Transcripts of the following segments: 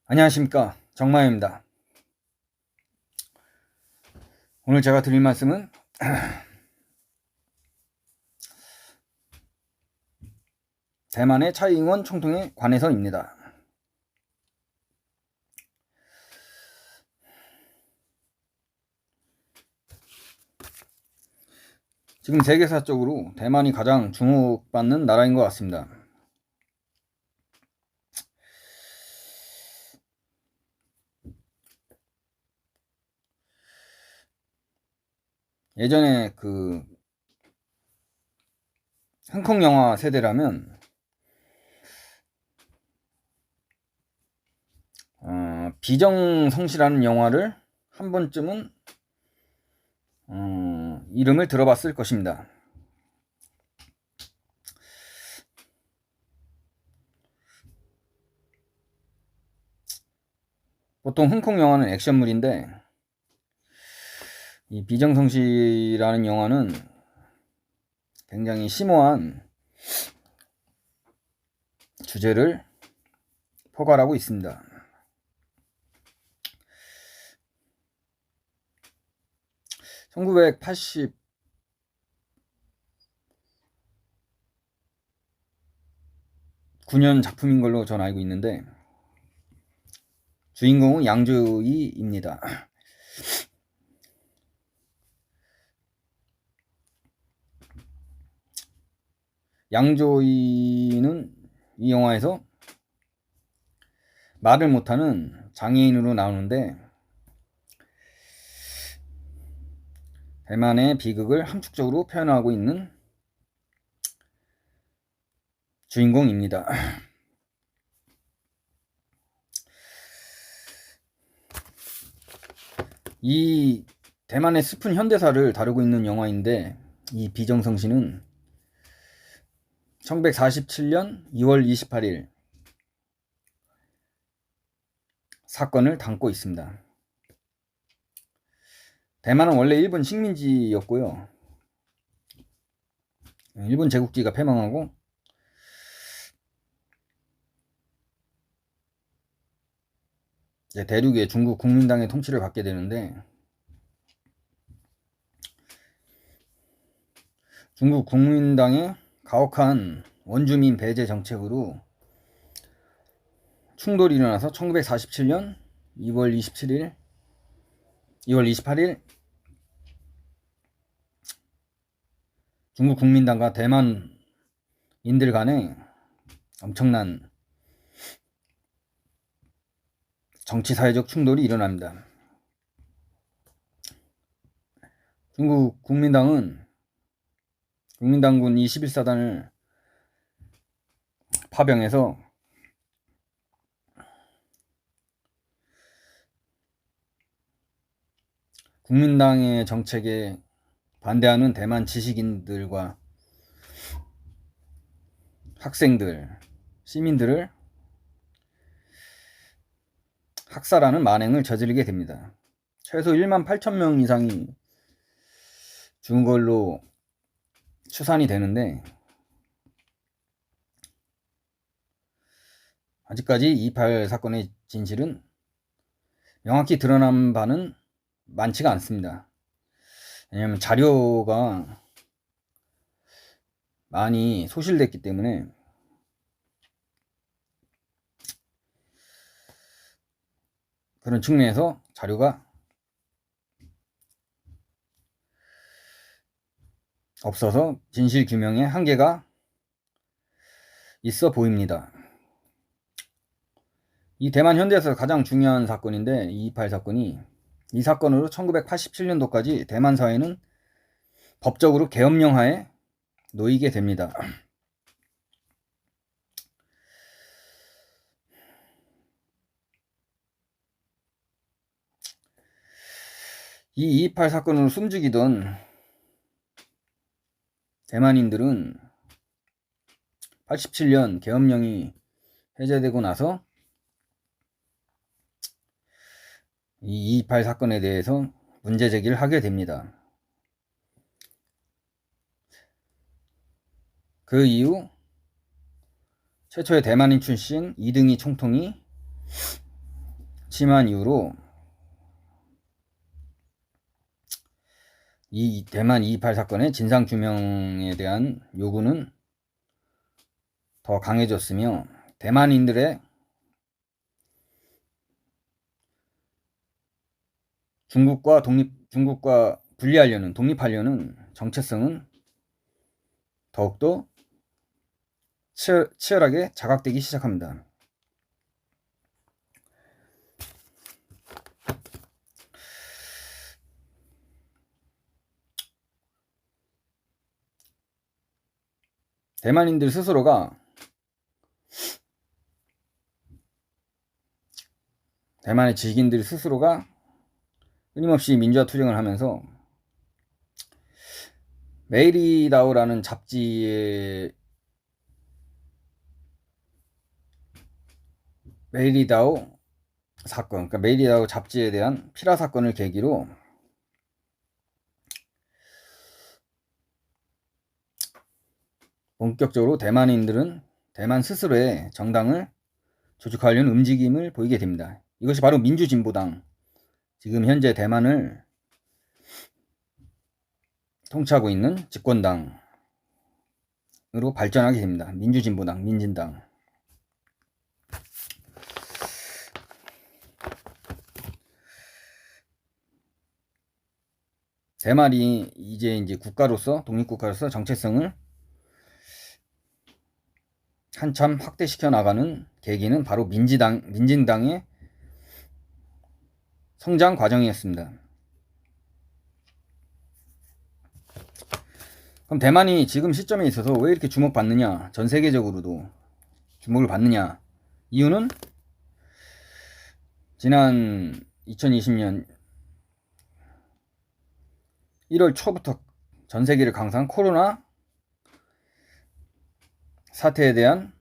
안녕하십니까, 정마입니다. 오늘 제가 드릴 말씀은 대만의 차이잉원 총통에 관해서입니다. 지금 세계사적으로 대만이 가장 주목받는 나라인 것 같습니다. 예전에 홍콩 영화 세대라면 비정성시라는 영화를 한 번쯤은 이름을 들어봤을 것입니다. 보통 홍콩 영화는 액션물인데 이 비정성시라는 영화는 굉장히 심오한 주제를 포괄하고 있습니다. 1989년 작품인 걸로 전 알고 있는데 주인공은 양조위입니다. 양조위는 이 영화에서 말을 못하는 장애인으로 나오는데 대만의 비극을 함축적으로 표현하고 있는 주인공입니다. 이 대만의 슬픈 현대사를 다루고 있는 영화인데 이 비정성시는 1947년 2월 28일 사건을 담고 있습니다. 대만은 원래 일본 식민지였고요. 일본 제국주의가 패망하고 이제 대륙의 중국 국민당의 통치를 받게 되는데 중국 국민당의 가혹한 원주민 배제 정책으로 충돌이 일어나서 1947년 2월 28일 중국 국민당과 대만인들 간에 엄청난 정치 사회적 충돌이 일어납니다. 중국 국민당은 국민당군 21사단을 파병해서 국민당의 정책에 반대하는 대만 지식인들과 학생들, 시민들을 학살하는 만행을 저지르게 됩니다. 최소 1만 8천 명 이상이 죽은 걸로 추산이 되는데 아직까지 2.28 사건의 진실은 명확히 드러난 바는 많지가 않습니다. 왜냐하면 자료가 많이 소실됐기 때문에 그런 측면에서 자료가 없어서 진실 규명에 한계가 있어 보입니다. 이 대만 현대에서 가장 중요한 사건인데 2.28 사건이 이 사건으로 1987년도까지 대만 사회는 법적으로 계엄령하에 놓이게 됩니다. 이 2.28 사건으로 숨죽이던 대만인들은 87년 계엄령이 해제되고 나서 이 2.28 사건에 대해서 문제 제기를 하게 됩니다. 그 이후 최초의 대만인 출신 이등희 총통이 심한 이유로 이 대만 228 사건의 진상규명에 대한 요구는 더 강해졌으며 대만인들의 중국과 독립하려는 정체성은 더욱더 치열하게 자각되기 시작합니다. 대만인들 스스로가 대만의 지식인들 스스로가 끊임없이 민주화 투쟁을 하면서 메이리다오라는 잡지의 메이리다오 사건, 그러니까 메이리다오 잡지에 대한 피라 사건을 계기로 본격적으로 대만인들은 대만 스스로의 정당을 조직하려는 움직임을 보이게 됩니다. 이것이 바로 민주진보당, 지금 현재 대만을 통치하고 있는 집권당으로 발전하게 됩니다. 민주진보당, 민진당. 대만이 이제 국가로서, 독립국가로서 정체성을 한참 확대시켜 나가는 계기는 바로 민진당의 성장 과정이었습니다. 그럼 대만이 지금 시점에 있어서 왜 이렇게 주목받느냐, 전 세계적으로도 주목을 받느냐, 이유는 지난 2020년 1월 초부터 전 세계를 강타한 코로나 사태에 대한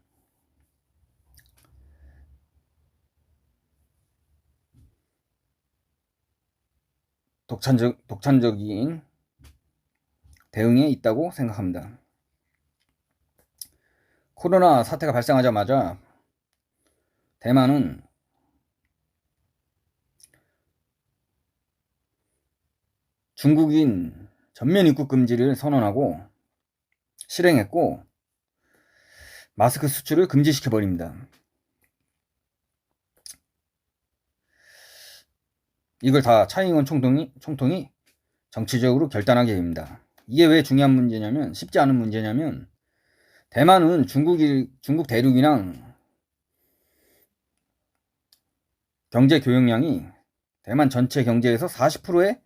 독창적인 대응에 있다고 생각합니다. 코로나 사태가 발생하자마자 대만은 중국인 전면 입국 금지를 선언하고 실행했고 마스크 수출을 금지시켜버립니다. 이걸 다 차이잉원 총통이 정치적으로 결단하게 됩니다. 이게 왜 중요한 문제냐면, 쉽지 않은 문제냐면, 대만은 중국 대륙이랑 경제 교역량이 대만 전체 경제에서 40%에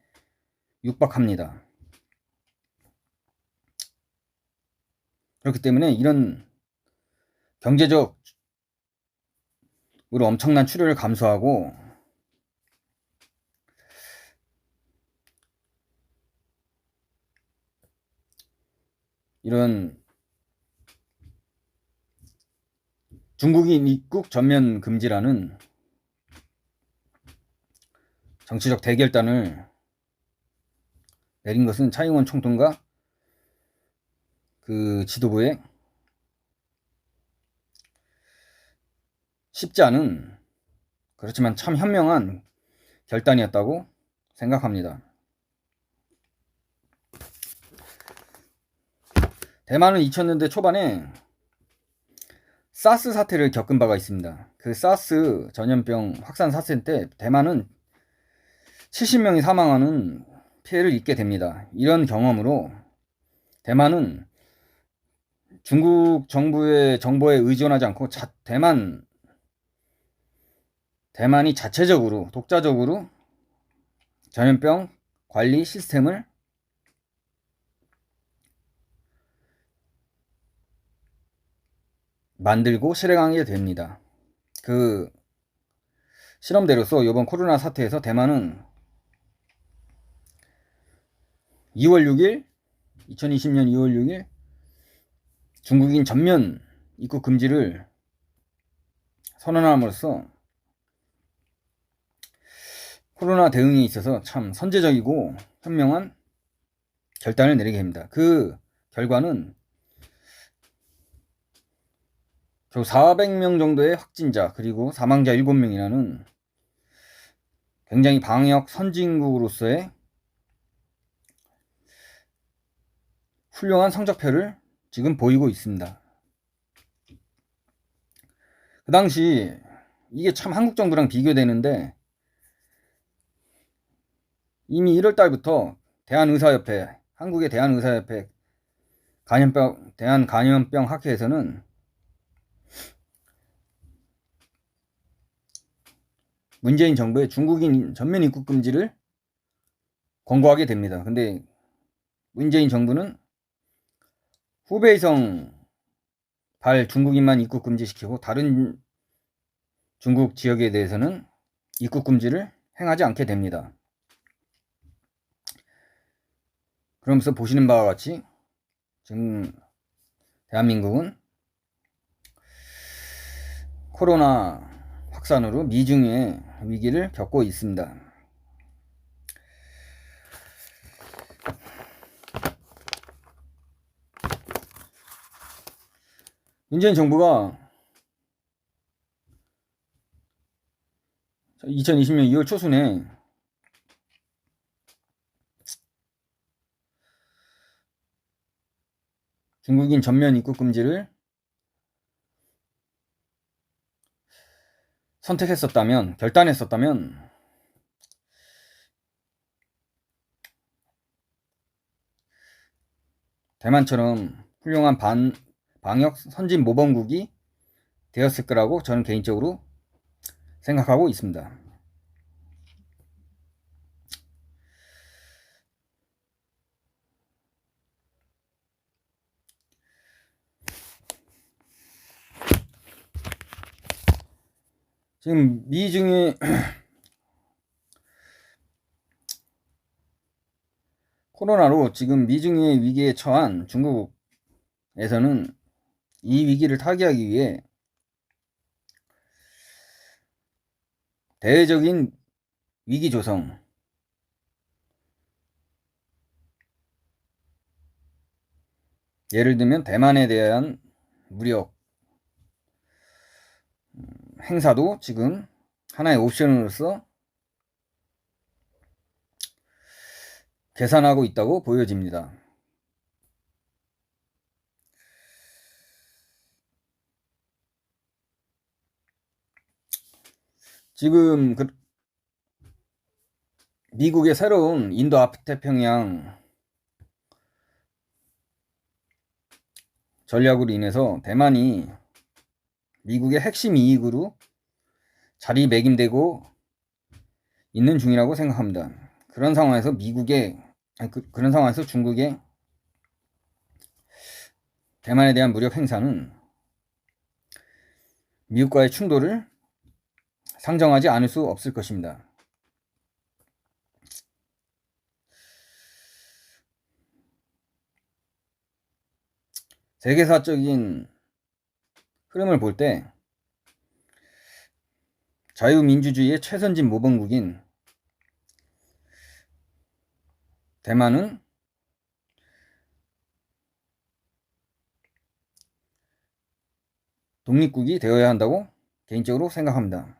육박합니다. 그렇기 때문에 이런 경제적으로 엄청난 출혈을 감수하고 이런 중국인 입국 전면 금지라는 정치적 대결단을 내린 것은 차이잉원 총통과 그 지도부의 쉽지 않은, 그렇지만 참 현명한 결단이었다고 생각합니다. 대만은 2000년대 초반에 사스 사태를 겪은 바가 있습니다. 그 사스 전염병 확산 사태 때 대만은 70명이 사망하는 피해를 입게 됩니다. 이런 경험으로 대만은 중국 정부의 정보에 의존하지 않고 대만이 자체적으로, 독자적으로 전염병 관리 시스템을 만들고 실행하게 됩니다. 그 실험대로서 이번 코로나 사태에서 대만은 2020년 2월 6일 중국인 전면 입국 금지를 선언함으로써 코로나 대응에 있어서 참 선제적이고 현명한 결단을 내리게 됩니다. 그 결과는 겨우 400명 정도의 확진자 그리고 사망자 7명이라는 굉장히 방역 선진국으로서의 훌륭한 성적표를 지금 보이고 있습니다. 그 당시 이게 참 한국 정부랑 비교되는데 이미 1월 달부터 대한의사협회, 한국의 대한의사협회 대한간염병 학회에서는 문재인 정부의 중국인 전면 입국 금지를 권고하게 됩니다. 근데 문재인 정부는 후베이성 발 중국인만 입국 금지시키고 다른 중국 지역에 대해서는 입국 금지를 행하지 않게 됩니다. 그러면서 보시는 바와 같이 지금 대한민국은 코로나 확산으로 미중의 위기를 겪고 있습니다. 문재인 정부가 2020년 2월 초순에 중국인 전면 입국 금지를 결단했었다면 대만처럼 훌륭한 방역 선진 모범국이 되었을 거라고 저는 개인적으로 생각하고 있습니다. 지금 미중의 코로나로 지금 미중의 위기에 처한 중국에서는 이 위기를 타개하기 위해 대외적인 위기 조성, 예를 들면 대만에 대한 무력 행사도 지금 하나의 옵션으로서 계산하고 있다고 보여집니다. 지금 미국의 새로운 인도 아태평양 전략으로 인해서 대만이 미국의 핵심 이익으로 자리매김되고 있는 중이라고 생각합니다. 그런 상황에서 그런 상황에서 중국의 대만에 대한 무력 행사는 미국과의 충돌을 상정하지 않을 수 없을 것입니다. 세계사적인 흐름을 볼 때 자유민주주의의 최선진 모범국인 대만은 독립국이 되어야 한다고 개인적으로 생각합니다.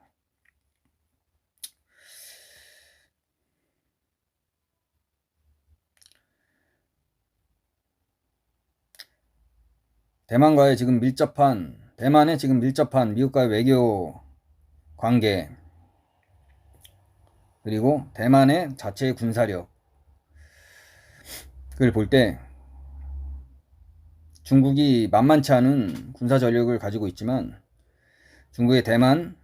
대만의 지금 밀접한 미국과의 외교 관계, 그리고 대만의 자체의 군사력을 볼 때 중국이 만만치 않은 군사 전력을 가지고 있지만 중국의 대만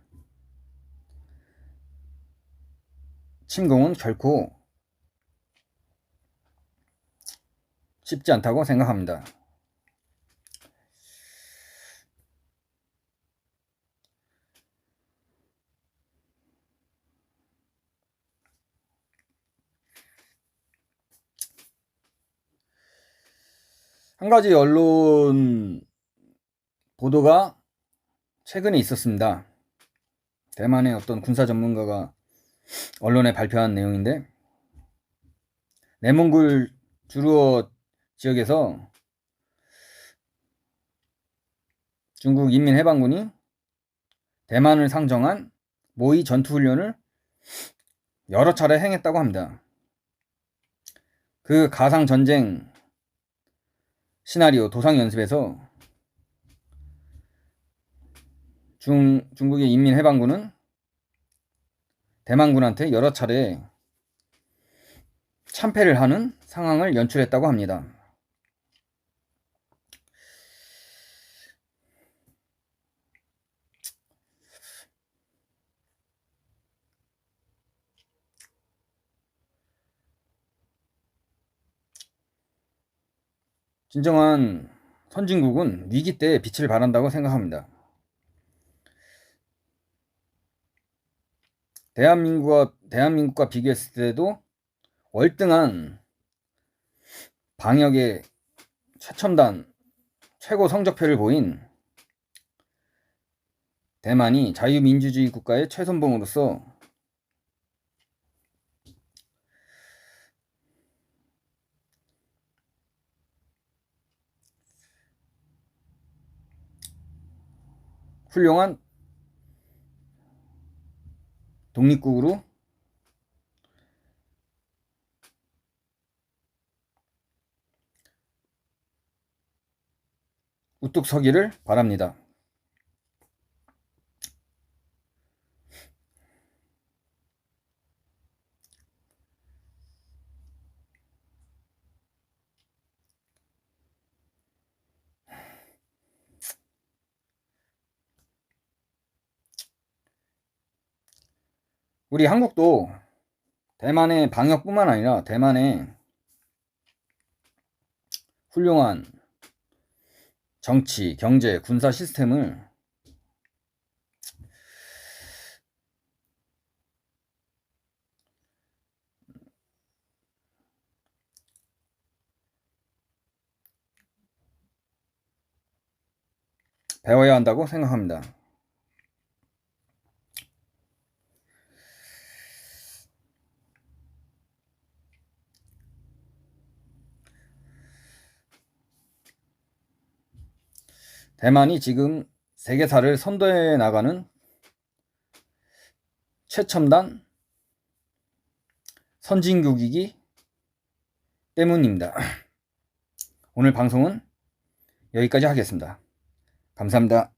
침공은 결코 쉽지 않다고 생각합니다. 한 가지 언론 보도가 최근에 있었습니다. 대만의 어떤 군사 전문가가 언론에 발표한 내용인데, 내몽골 주루어 지역에서 중국 인민해방군이 대만을 상정한 모의 전투훈련을 여러 차례 행했다고 합니다. 그 가상전쟁 시나리오 도상 연습에서 중국의 인민해방군은 대만군한테 여러 차례 참패를 하는 상황을 연출했다고 합니다. 진정한 선진국은 위기 때 빛을 발한다고 생각합니다. 대한민국과 비교했을 때도 월등한 방역의 최첨단 최고 성적표를 보인 대만이 자유민주주의 국가의 최선봉으로서 훌륭한 독립국으로 우뚝 서기를 바랍니다. 우리 한국도 대만의 방역뿐만 아니라 대만의 훌륭한 정치, 경제, 군사 시스템을 배워야 한다고 생각합니다. 대만이 지금 세계사를 선도해 나가는 최첨단 선진국이기 때문입니다. 오늘 방송은 여기까지 하겠습니다. 감사합니다.